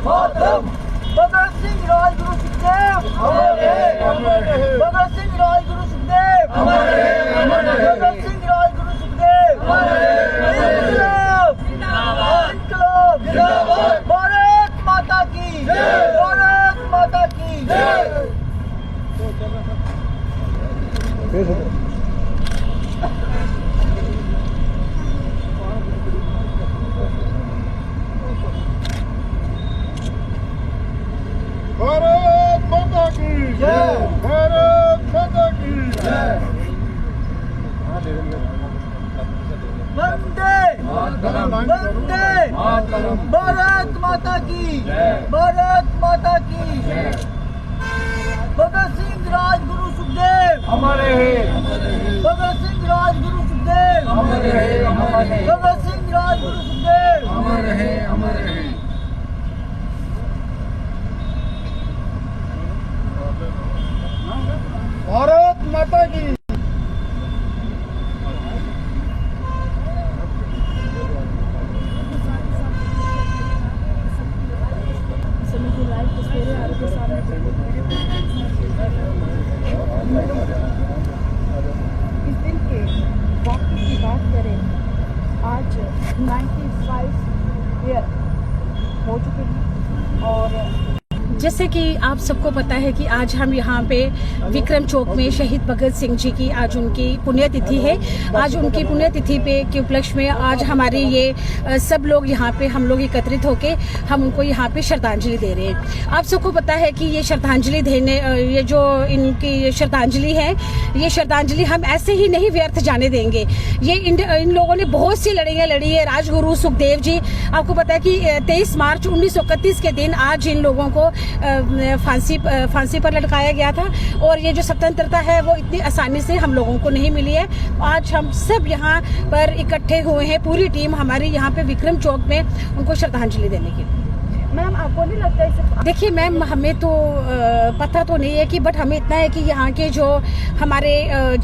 मातरम। भगत सिंह राजगुरु सुखदेव अमर रहे, अमर रहे। भगत सिंह राजगुरु सुखदेव अमर रहे, अमर रहे। भगत सिंह राजगुरु सुखदेव अमर रहे, इनकलाब जिंदाबाद, इनकलाब जिंदाबाद। भारत माता की जय, भारत माता की जय। भारत माता की जय, भारत माता की जय। वंदे वंदे भारत माता की जय, भारत माता की जय। भगत सिंह राजगुरु सुखदेव अमर रहे, भगत सिंह राजगुरु सुखदेव अमर रहे, अमर रहे। भगत सिंह राजगुरु सुखदेव अमर रहे, अमर रहे। भारत माता की इस दिन के वाक़े की बात करें, आज 95 ईयर हो चुके हैं और जैसे कि आप सबको पता है कि आज हम यहाँ पे विक्रम चौक में शहीद भगत सिंह जी की आज उनकी पुण्यतिथि है। आज उनकी पुण्यतिथि पे के उपलक्ष्य में आज हमारे ये सब लोग यहाँ पे हम लोग एकत्रित होके हम उनको यहाँ पे श्रद्धांजलि दे रहे हैं। आप सबको पता है कि ये श्रद्धांजलि देने ये जो इनकी श्रद्धांजलि है, ये श्रद्धांजलि हम ऐसे ही नहीं व्यर्थ जाने देंगे। ये इन लोगों ने बहुत सी लड़ाइयाँ लड़ी है। राजगुरु सुखदेव जी, आपको पता है कि 23 मार्च 1931 के दिन आज इन लोगों को फांसी पर लटकाया गया था और ये जो स्वतंत्रता है वो इतनी आसानी से हम लोगों को नहीं मिली है। आज हम सब यहाँ पर इकट्ठे हुए हैं, पूरी टीम हमारी यहाँ पे विक्रम चौक में उनको श्रद्धांजलि देने के लिए। मैम, आपको नहीं लगता है? देखिए मैम, हमें तो पता तो नहीं है कि बट हमें इतना है कि यहाँ के जो हमारे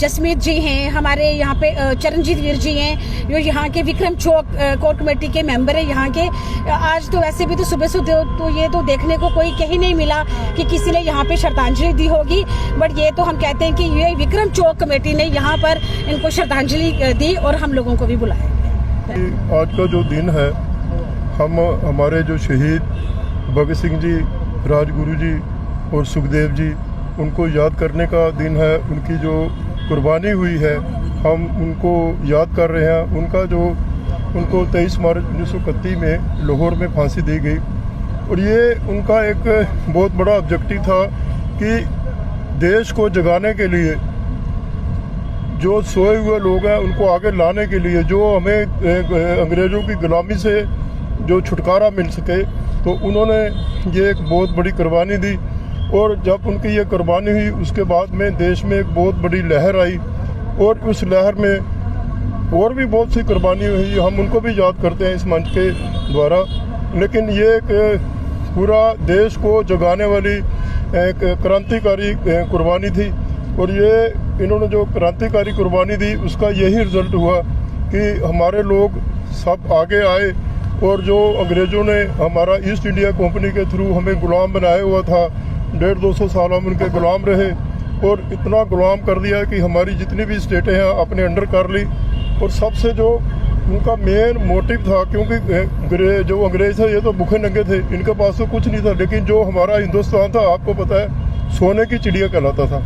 जसमीत जी हैं, हमारे यहाँ पे चरणजीत वीर जी हैं, जो यहाँ के विक्रम चौक कोर कमेटी के मेंबर है यहाँ के। आज तो वैसे भी तो सुबह से तो ये तो देखने को कोई कहीं नहीं मिला कि किसी ने यहाँ पे श्रद्धांजलि दी होगी, बट ये तो हम कहते हैं कि ये विक्रम चौक कमेटी ने यहाँ पर इनको श्रद्धांजलि दी और हम लोगों को भी बुलाया। आज का जो दिन है, हम हमारे जो शहीद भगत सिंह जी, राजगुरु जी और सुखदेव जी, उनको याद करने का दिन है। उनकी जो कुर्बानी हुई है हम उनको याद कर रहे हैं। उनको 23 मार्च 1931 में लाहौर में फांसी दी गई और ये उनका एक बहुत बड़ा ऑब्जेक्टिव था कि देश को जगाने के लिए, जो सोए हुए लोग हैं उनको आगे लाने के लिए, जो हमें अंग्रेज़ों की गुलामी से जो छुटकारा मिल सके, तो उन्होंने ये एक बहुत बड़ी कुर्बानी दी। और जब उनकी ये कुर्बानी हुई उसके बाद में देश में एक बहुत बड़ी लहर आई और उस लहर में और भी बहुत सी कुर्बानी हुई, हम उनको भी याद करते हैं इस मंच के द्वारा। लेकिन ये एक पूरा देश को जगाने वाली एक क्रांतिकारी कुर्बानी थी और ये इन्होंने जो क्रांतिकारी कुर्बानी दी उसका यही रिज़ल्ट हुआ कि हमारे लोग सब आगे आए और जो अंग्रेज़ों ने हमारा ईस्ट इंडिया कंपनी के थ्रू हमें गुलाम बनाया हुआ था, 150-200 साल हम उनके गुलाम रहे और इतना गुलाम कर दिया कि हमारी जितनी भी स्टेटें हैं अपने अंडर कर ली। और सबसे जो उनका मेन मोटिव था, क्योंकि जो अंग्रेज़ थे ये तो भूखे नंगे थे, इनके पास तो कुछ नहीं था, लेकिन जो हमारा हिंदुस्तान था आपको पता है सोने की चिड़िया कहलाता था।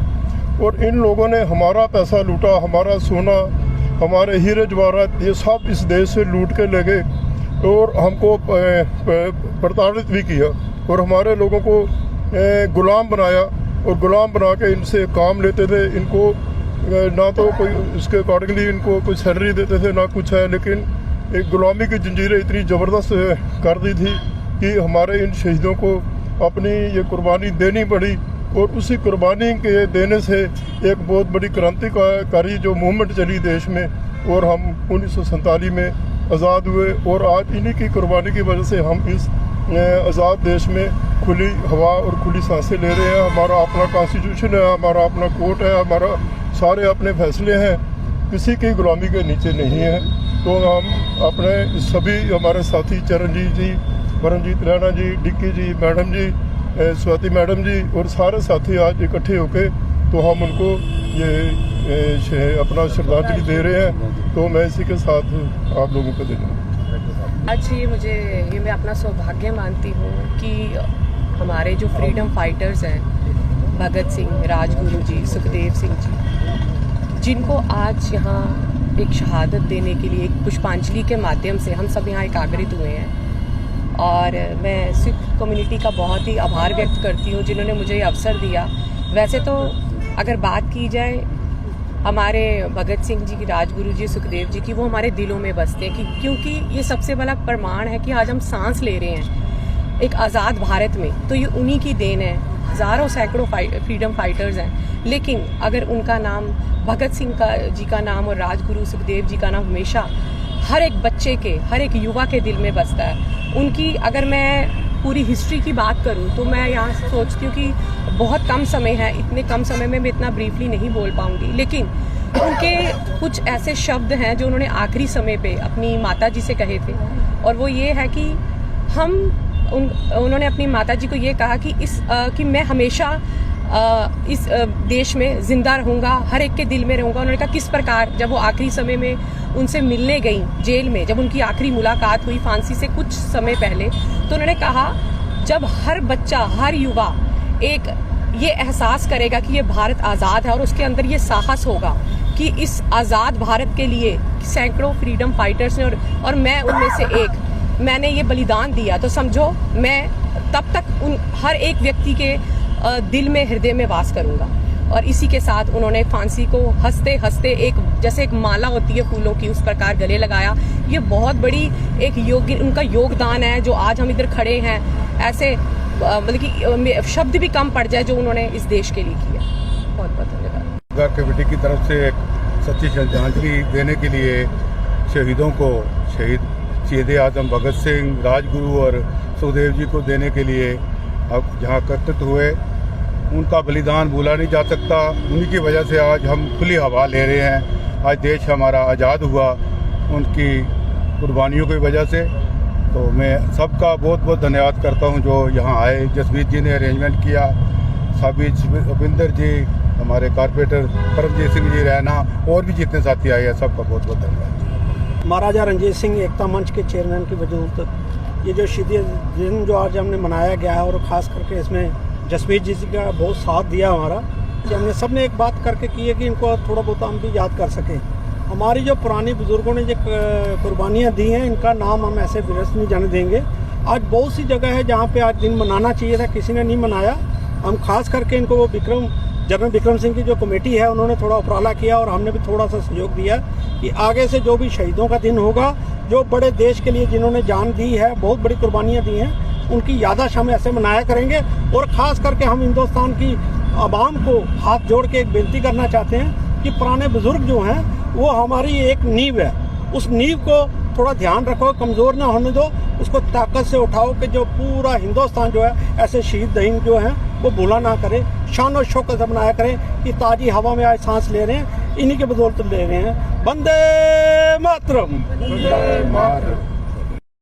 और इन लोगों ने हमारा पैसा लूटा, हमारा सोना, हमारे हीरे जवाहरात, ये सब इस देश से लूट के ले गए और हमको प्रताड़ित भी किया और हमारे लोगों को गुलाम बनाया और गुलाम बना के इनसे काम लेते थे। इनको ना तो कोई उसके अकॉर्डिंगली इनको कोई सैलरी देते थे ना कुछ है, लेकिन एक गुलामी की जंजीरें इतनी ज़बरदस्त कर दी थी कि हमारे इन शहीदों को अपनी ये कुर्बानी देनी पड़ी और उसी कुर्बानी के देने से एक बहुत बड़ी क्रांतिकारी जो मूवमेंट चली देश में और हम 1947 में आज़ाद हुए। और आज इन्हीं की कुर्बानी की वजह से हम इस आज़ाद देश में खुली हवा और खुली सांसें ले रहे हैं। हमारा अपना कॉन्स्टिट्यूशन है, हमारा अपना कोर्ट है, हमारा सारे अपने फैसले हैं, किसी की गुलामी के नीचे नहीं है। तो हम अपने सभी हमारे साथी चरणजीत जी, परमजीत राणा जी, डिक्की जी, मैडम जी, स्वाति मैडम जी और सारे साथी आज इकट्ठे होके तो हम उनको ये अपना श्रद्धांजलि दे रहे हैं। तो मैं इसी के साथ आप लोगों को दे दूँगा। आज ये मैं अपना सौभाग्य मानती हूँ कि हमारे जो फ्रीडम फाइटर्स हैं, भगत सिंह, राजगुरु जी, सुखदेव सिंह जी, जिनको आज यहाँ एक शहादत देने के लिए एक पुष्पांजलि के माध्यम से हम सब यहाँ एकाग्रित हुए हैं। और मैं सिख कम्युनिटी का बहुत ही आभार व्यक्त करती हूँ जिन्होंने मुझे ये अवसर दिया। वैसे तो अगर बात की जाए हमारे भगत सिंह जी की, राजगुरु जी, सुखदेव जी की, वो हमारे दिलों में बसते हैं क्योंकि ये सबसे बड़ा प्रमाण है कि आज हम सांस ले रहे हैं एक आज़ाद भारत में, तो ये उन्हीं की देन है। हज़ारों सैकड़ों फ्रीडम फाइटर्स हैं, लेकिन अगर उनका नाम, भगत सिंह जी का नाम और राजगुरु सुखदेव जी का नाम हमेशा हर एक बच्चे के, हर एक युवा के दिल में बसता है। उनकी अगर मैं पूरी हिस्ट्री की बात करूं तो मैं यहाँ सोचती हूँ कि बहुत कम समय है, इतने कम समय में मैं इतना ब्रीफली नहीं बोल पाऊंगी, लेकिन उनके कुछ ऐसे शब्द हैं जो उन्होंने आखिरी समय पे अपनी माता जी से कहे थे। और वो ये है कि उन्होंने अपनी माता जी को ये कहा कि मैं हमेशा इस देश में जिंदा रहूंगा, हर एक के दिल में रहूंगा। उन्होंने कहा किस प्रकार, जब वो आखिरी समय में उनसे मिलने गई जेल में, जब उनकी आखिरी मुलाकात हुई फांसी से कुछ समय पहले, तो उन्होंने कहा जब हर बच्चा, हर युवा एक ये एहसास करेगा कि ये भारत आज़ाद है और उसके अंदर ये साहस होगा कि इस आज़ाद भारत के लिए सैकड़ों फ्रीडम फाइटर्स ने और मैं उनमें से एक, मैंने ये बलिदान दिया, तो समझो मैं तब तक उन हर एक व्यक्ति के दिल में, हृदय में वास करूंगा। और इसी के साथ उन्होंने फांसी को हंसते हंसते जैसे एक माला होती है फूलों की, उस प्रकार गले लगाया। ये बहुत बड़ी एक उनका योगदान है जो आज हम इधर खड़े हैं। ऐसे मतलब कि शब्द भी कम पड़ जाए जो उन्होंने इस देश के लिए किया। बहुत बहुत धन्यवाद। कमेटी की तरफ से एक सच्ची श्रद्धांजलि देने के लिए शहीदों को, शहीद आजम भगत सिंह, राजगुरु और सुखदेव जी को देने के लिए अब जहाँ एकत्रित हुए, उनका बलिदान भूला नहीं जा सकता। उन्हीं की वजह से आज हम खुली हवा ले रहे हैं। आज देश हमारा आज़ाद हुआ उनकी कुर्बानियों की वजह से। तो मैं सबका बहुत बहुत धन्यवाद करता हूं जो यहाँ आए। जसवीर जी ने अरेंजमेंट किया, साबित रविंदर जी, हमारे कारपोरेटर परमजीत सिंह जी, रैना और भी जितने साथी आए हैं, सबका बहुत बहुत धन्यवाद। महाराजा रणजीत सिंह एकता मंच के चेयरमैन की वजह ये जो शहीद दिन जो आज हमने मनाया गया है, और ख़ास करके इसमें जसवीर जी का बहुत साथ दिया हमारा, कि हमने सब ने एक बात करके की है कि इनको थोड़ा बहुत हम भी याद कर सकें। हमारी जो पुरानी बुजुर्गों ने जो कुर्बानियाँ दी हैं, इनका नाम हम ऐसे विरस्त नहीं जाने देंगे। आज बहुत सी जगह है जहाँ पे आज दिन मनाना चाहिए था, किसी ने नहीं मनाया। हम खास करके इनको वो जनरल विक्रम सिंह की जो कमेटी है, उन्होंने थोड़ा उपराला किया और हमने भी थोड़ा सा सहयोग दिया कि आगे से जो भी शहीदों का दिन होगा, जो बड़े देश के लिए जिन्होंने जान दी है, बहुत बड़ी कुर्बानियाँ दी हैं, उनकी याददाश्त हम ऐसे मनाया करेंगे। और ख़ास करके हम हिंदुस्तान की आवाम को हाथ जोड़ के एक बेनती करना चाहते हैं कि पुराने बुजुर्ग जो हैं वो हमारी एक नींव है, उस नींव को थोड़ा ध्यान रखो, कमज़ोर ना होने दो, उसको ताकत से उठाओ कि जो पूरा हिंदुस्तान जो है ऐसे शहीद दहीन जो हैं वो भूला ना करे, शान और शौकत से बनाया करें कि ताज़ी हवा में आज सांस ले रहे हैं, इन्हीं के बदौलत ले रहे हैं। वंदे मातरम।